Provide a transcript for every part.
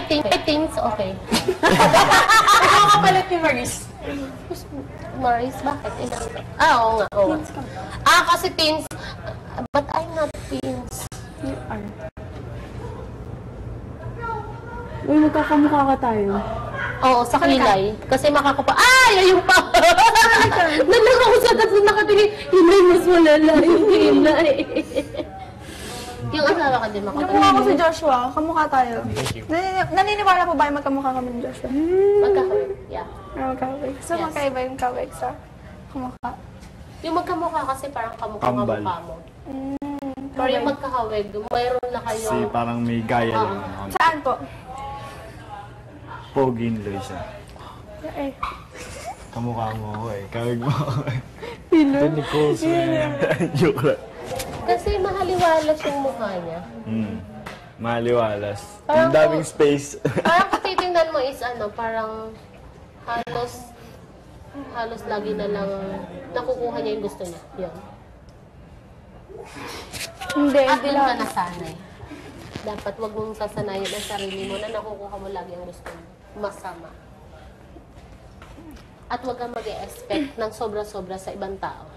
things, okay. Ikaw kapalit ni Maris. Maris, bakit? Oo nga. Kasi teens. But I'm not teens. You are. Uy, magkakamukha ka tayo. Oo, sa kilay. Kasi makakapa... Ay! Ayun pa! Nalang ako sa tatlo nakatingin. Hindi, mas malala yung kilay. Yung asawa ka din makakapagod. Kamukha ko si Joshua. Kamukha tayo. Naniniwala po ba yung magkamukha kami ni Joshua? Magkakawig, yeah. Magkawig. So, magkaiba yung kawig sa kamukha. Yung magkamukha kasi parang kamukha mo. Pero yung magkakawig, mayroon na kayo... Kasi parang may gaya lang. Saan po? Pogi in siya. Eh. Kamukha mo ako eh. Kawig mo ako eh. Pilo? Nichols mo na. Joke lang. Kasi mahaliwalas yung mukha niya. Mahaliwalas. Parang Ang daming space. Parang kung titingnan mo is parang halos lagi na lang nakukuha niya yung gusto niya. Yun. Hindi, At hindi doon ka lang. nasanay. Dapat wag mong sasanayin ang sarili mo na nakukuha mo lagi ang gusto mo. Masama. At wag kang mag-e-expect ng sobra-sobra sa ibang tao.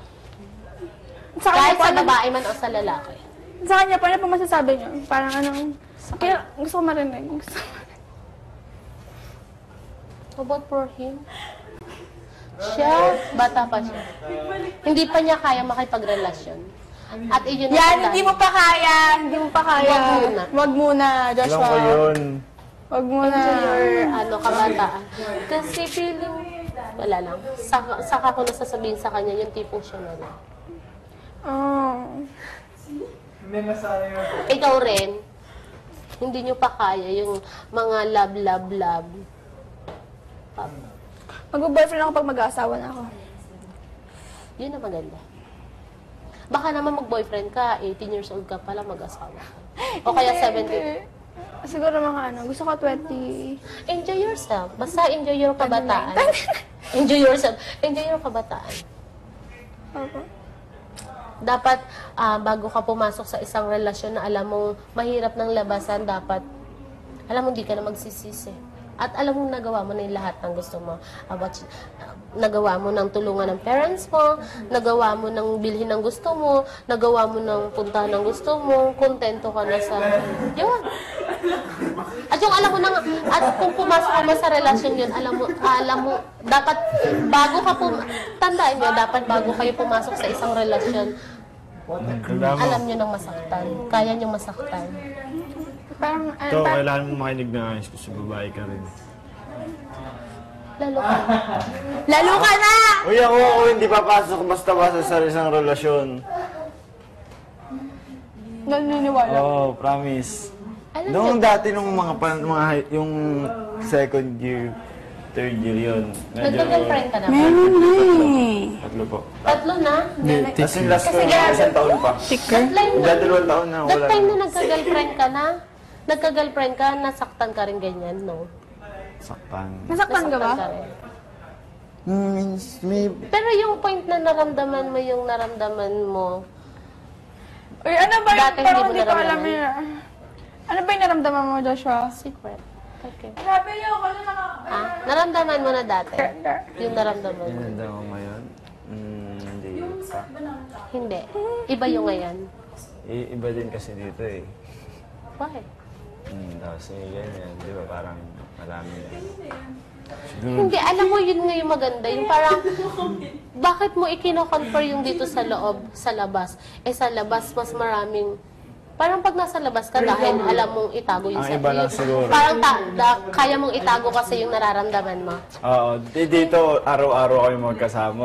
Kahit sa babae man o sa lalaki. Sa kanya, paano po masasabi niyo? Parang anong... Kaya gusto ko marinig. How about for him? Siya, bata pa siya. Hindi pa niya kaya makipagrelasyon. At iyon Hindi mo pa kaya. Hindi mo pa kaya. Wag muna. Wag muna, Joshua. Alam ko yun. Wag muna. Enjoy your kabataan. Kasi feeling, wala lang. Saka ko nasasabihin sa kanya, yung tipong siya na lang. Ikaw rin, hindi nyo pa kaya yung mga love. Mag-boyfriend ako pag mag-aasawa na ako. Yun na maganda. Baka naman mag-boyfriend ka, 18 years old ka pala mag-asawa. O kaya 70. Siguro mga gusto ko 20. Enjoy yourself. Basta enjoy your kabataan. Enjoy yourself. Enjoy your kabataan. Okay. Dapat, bago ka pumasok sa isang relasyon na alam mong mahirap ng labasan, dapat, alam mo, hindi ka na magsisisi. At alam mo, nagawa mo na yung lahat ng gusto mo. Nagawa mo ng tulungan ng parents mo, nagawa mo ng bilhin ng gusto mo, nagawa mo ng puntahan ng gusto mo, kontento ka na sa... Yun. At yung alam mo na, at kung pumasok ka mo sa relasyon yun, alam mo, dapat, tandaan nyo, dapat bago kayo pumasok sa isang relasyon, alam nyo nang masaktan. Kaya nyo masaktan. Parang, Ito, kailangan mo makinig na ayos kasi babae ka rin. Lalo ka. Lalo ka na! Uy, ako hindi papasok basta-basta sa isang relasyon. Naniniwala. Oo, promise. Alam Noong nyo, dati nung yung second year, third year yun. nagka-girlfriend ka na ba? Meron na eh. Tatlo po. Tatlo na? As in last ko, isang taon pa. Dalawang taon na, That wala time na. na nagka-girlfriend ka, nasaktan ka rin ganyan, no? Saktan. Nasaktan ka ba? rin. Means, may... Pero yung point na naramdaman mo, Uy, ano ba yung Dati hindi parang mo hindi ko alam naramdaman. yun. Ano ba yung naramdaman mo, Joshua? secret. Okay. Grabe yun, ano na Naramdaman mo na dati? Yung naramdaman mo? Pinanda ko ngayon? Hindi pa. Hindi. Iba yung ngayon. Iba din kasi dito eh. Bakit? Kasi ganyan, di ba parang marami na. Hindi, alam mo yun nga yung maganda. Yung parang, bakit mo ikino-confer yung dito sa loob, sa labas? Sa labas, mas maraming, parang pag nasa labas ka, dahil alam mong itago yung Ang iba lang siguro. Parang kaya mong itago kasi yung nararamdaman mo. Oo, dito araw-araw kayo magkasama.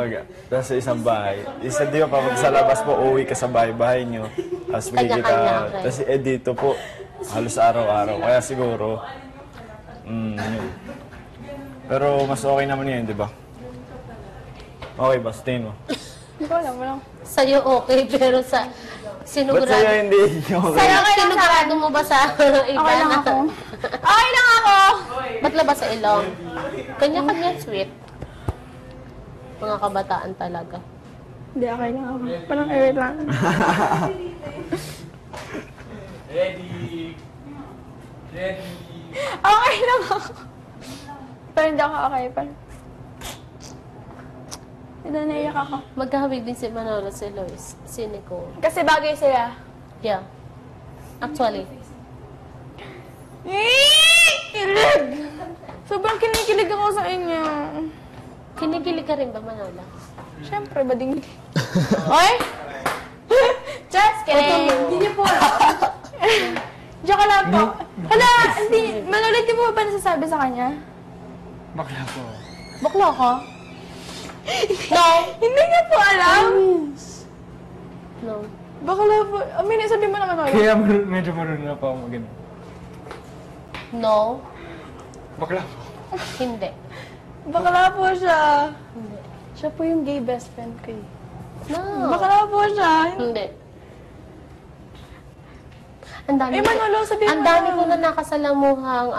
Tapos sa isang bahay. Isa di ba pag sa labas po, uwi ka sa bahay-bahay nyo. Tapos bigay Kanya-kanya, kita. okay. Tapos dito po, halos araw-araw. Kaya siguro, yun. Pero mas okay naman yun, di ba? Okay ba? Tingin mo. Hindi ko alam, walang. Sa'yo okay, pero sa Ba't sinugurado. sa'yo hindi okay? Sa'yo sinugurado mo ba sa iba? Okay lang ako. Okay lang ako! Ba't labas sa ilong? Kanya-kanya sweet. Mga kabataan talaga. Hindi, okay lang ako. Parang air lang. Ready. Okay Okay lang ako. Pero hindi ako okay. Pero... Ito, naiyak ako. Magkahawig din si Manolo, si Lois, si Nicole. Kasi bagay sila. Yeah. Actually. Kilig! Sobrang kinikilig ako sa inyo. Kinikilig ka rin ba, Manolo? Siyempre, bading... Oy! Just kidding! Hindi niyo po. Diyan ka lang po. Hala, hindi. Manolo, di mo ba nasasabi sa kanya? Bakla po. Bakla ka? No! Hindi niya po alam. No. Bakla po. Aminin, sabi mo naman, Manolo. Kaya medyo marunong na po ako mag No. Bakla po. Hindi. Bakla po siya. Hindi. Siya po yung gay best friend ko eh. No. Bakla po siya. Hindi. Ang dami, Manolo, sabi mo ang dami ko na nakasalamuhang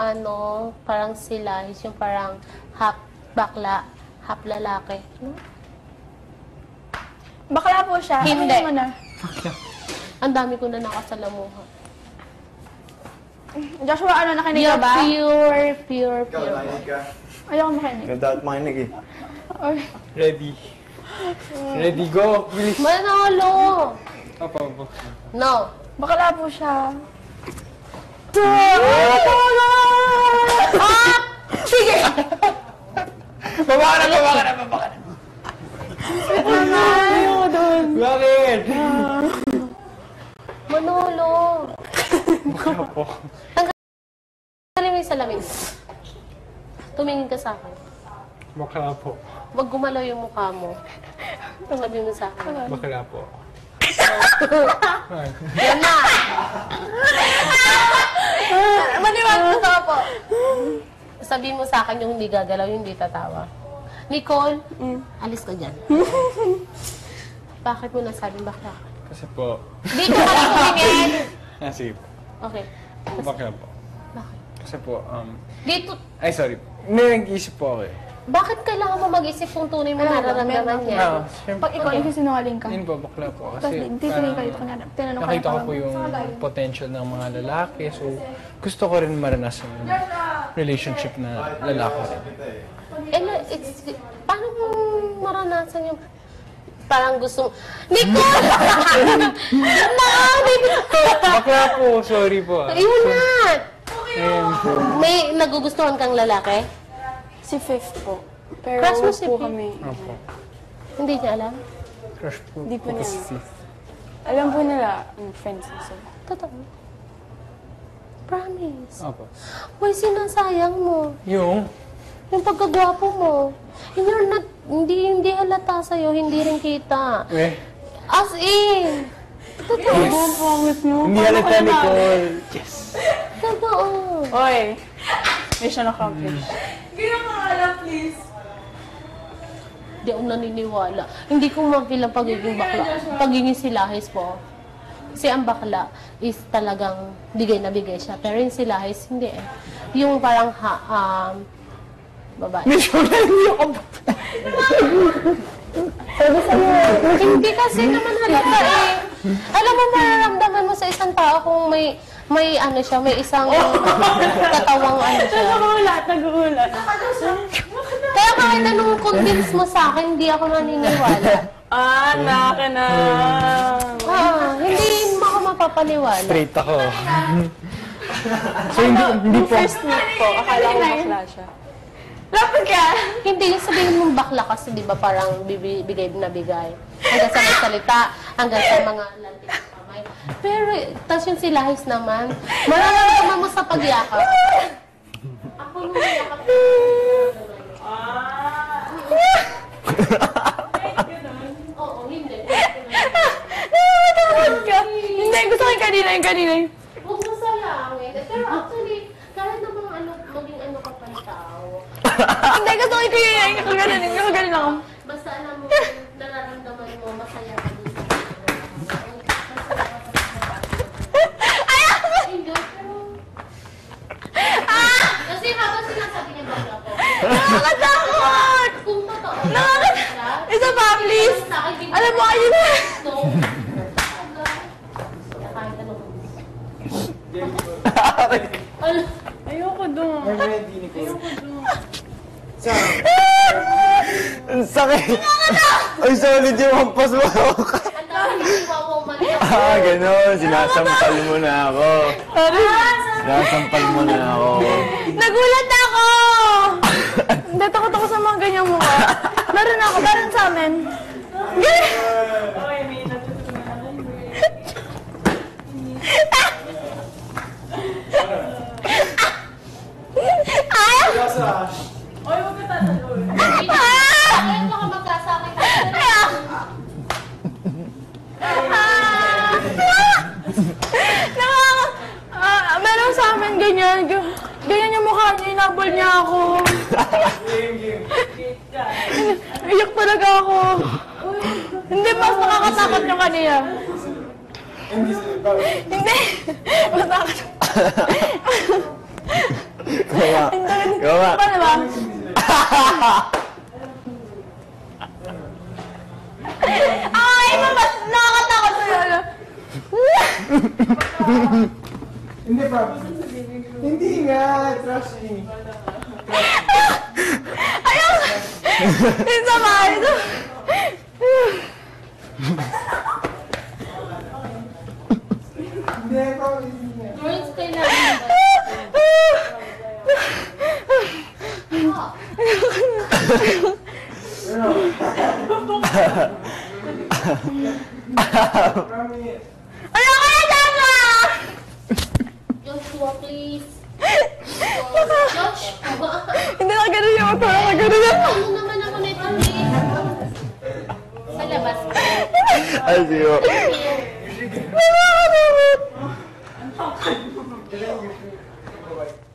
parang sila, yung parang half bakla, half lalaki. No? Bakla po siya. Hindi. Aminin mo na. Ang dami ko na nakasalamuhan. Joshua, ano, nakinig ka You're ba? pure. Ayoko makinig. Ganda at makinig eh. Oy. Ready. Ready, go! Bilis! Manolo! Opo. No. Bakla po siya. Sige! Baba ka na! Bakit? Manolo! Bakla po. Tanggalin mo yung salamin. Tumingin ka sa akin. Bakla po. Huwag gumalaw yung mukha mo. Sabi mo sa akin. Bakla po. Yan na! Maniwag ko sa po. Sabi mo sa akin yung hindi gagalaw, yung hindi tatawa. Nicole, alis ka dyan. Bakit mo nasabing bakla? Kasi po. Dito ka lang tumingin! Sige po. Okay. Bakla po. Bakit? Kasi po, Dito, ay sorry. May nag-iisip po ako eh. bakit kailangan mo mag-isip kung tunay mo nararamdaman niya? Ah, siyempre. Pag ikaw yung sinungaling ka. Yun po, bakla po. Tapos Kasi titingin ka dito, tinanong ka nakita ko po yung potential ng mga lalaki. So, gusto ko rin maranasan yung relationship na lalaki rin. Paano mo maranasan yung parang gusto Nicole! Bakla po, sorry po. Yun na! Ayun po. May nagugustuhan kang lalaki? Si Fifth po. Pero Crush mo wag si po Fifth? kami. Opo. Hindi niya alam? Crush po. Hindi po niya. Si Fifth. Alam po nila, friends na sila. Totoo. Promise. Opo. Uy, sinasayang mo. Yung? Yung pagkagwapo mo. Hindi halata sa'yo, hindi rin kita. As in. Totoo. Hindi halata, Nicole. Yes. Totoo. Oy! Mission accomplished. Hindi ako naniniwala. Hindi ko mapilang pagiging bakla. Pagiging silahis po. Kasi ang bakla is talagang bigay na bigay siya. Pero yung silahis, hindi eh. Yung parang babae. Sabi sa'yo, hindi kasi naman halata eh. Alam mo, mararamdaman mo sa isang tao kung may ano siya, may isang katawang ano siya. Nag-uulat. Kaya kahit anong convince mo sa akin, hindi ako naniniwala. Naka na. Hindi mo ako mapapaniwala. Straight ako. So, hindi po. First meet po, akala ko bakla siya. Lapit ka! Hindi yung sabihin mong bakla kasi, di ba, parang bigay na bigay. Hanggang sa magsalita, hanggang sa mga lanting sa kamay. Pero, tas yung silahis naman, mararamdaman mo sa pagyakap. Ako nung yakap. Oo, hindi. Nakakatawad ka! Hindi, gusto ko yung kanina. Huwag mo sayangin. Pero actually, kahit namang maging ano ka pang tao, Hindi, gusto ko yung kanina. Kaganin ako. basta alam mo, nararamdaman mo, masaya ka dito. Enjoy, pero... Kasi habang sinasabi niya bakla ko, Nakakatakot! kung totoo, Isa pa, please! sa akin, hindi Alam mo, ayun na! no. Kahit ano. Ano? Ayoko doon. Ang sakit! Ay, solid yung hampas mo! Ang dami mo man. Gano'n. Sinasampal mo na ako. Sinasampal mo na ako. Nagulat ako! Hindi, takot ako sa mga ganyang mukha. Meron sa amin. Ayaw mo ka magkasakit. Meron sa amin ganyan. Ganyan yung mukha niya, inabol niya ako. Iyak talaga ako. Hindi, mas nakakatakot yung kanina. Hindi. Mas nakakatakot. Gawa. Gawa. Paano ba? Ay, mas nakakatakot sa'yo. Hindi pa. Hindi nga, trust me. Ayaw! Isa ba? Ito. Hindi pa, hindi nga. Girls, kailangan ba? Ayoko na dama! Joshua, please. Joshua. Hindi na ganun yung ito. Ganun na. Ano naman ako nito, please? Sa labas ko. Ay, siyo.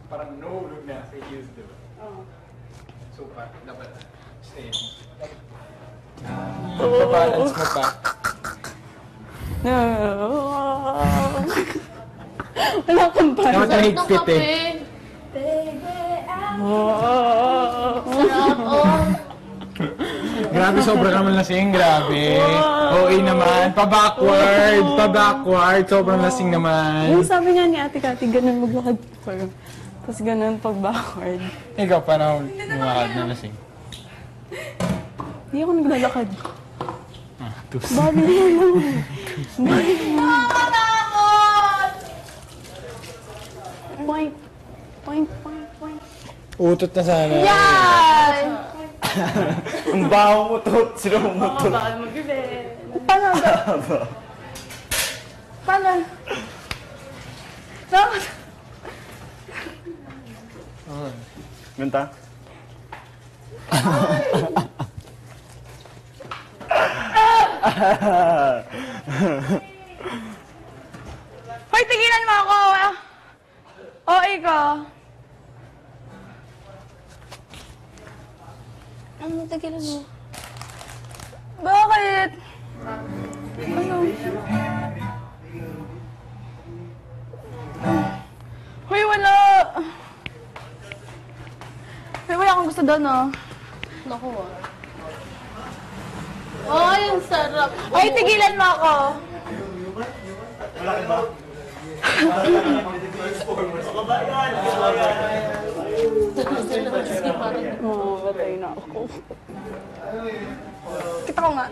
Parang nahulog na sa heels, di ba? So, dapat stay. Balance mo pa. Wala kang pa. Dapat Ng mahigpit kape. eh. Sarap, oh. Grabe, sobra naman lasing. Grabe. OA naman. Pa-backward. Sobrang lasing naman. Yung sabi nga ni Ate Kati, ganun maglakad pa. Tapos ganun pag backward. Ikaw, paano lumakad na lasing? Hindi ako naglalakad. Tus. Babi mo lang. Nakakatakot! Point. Point, point, point. Utot na sana. Yan! Ang baho mo to. Sino mo to? Baka mag-ibig. Paano? Paano? Nakakatakot. Ganta? Hoy, tigilan mo ako! OA ka. Ano, tigilan mo? Bakit? Ano? Hoy, wala! Hoy, wala akong gusto doon, oh. Naku, ah. Ay, ang sarap. Hoy, tigilan mo ako! Mamamatay na ako. Kita ko nga.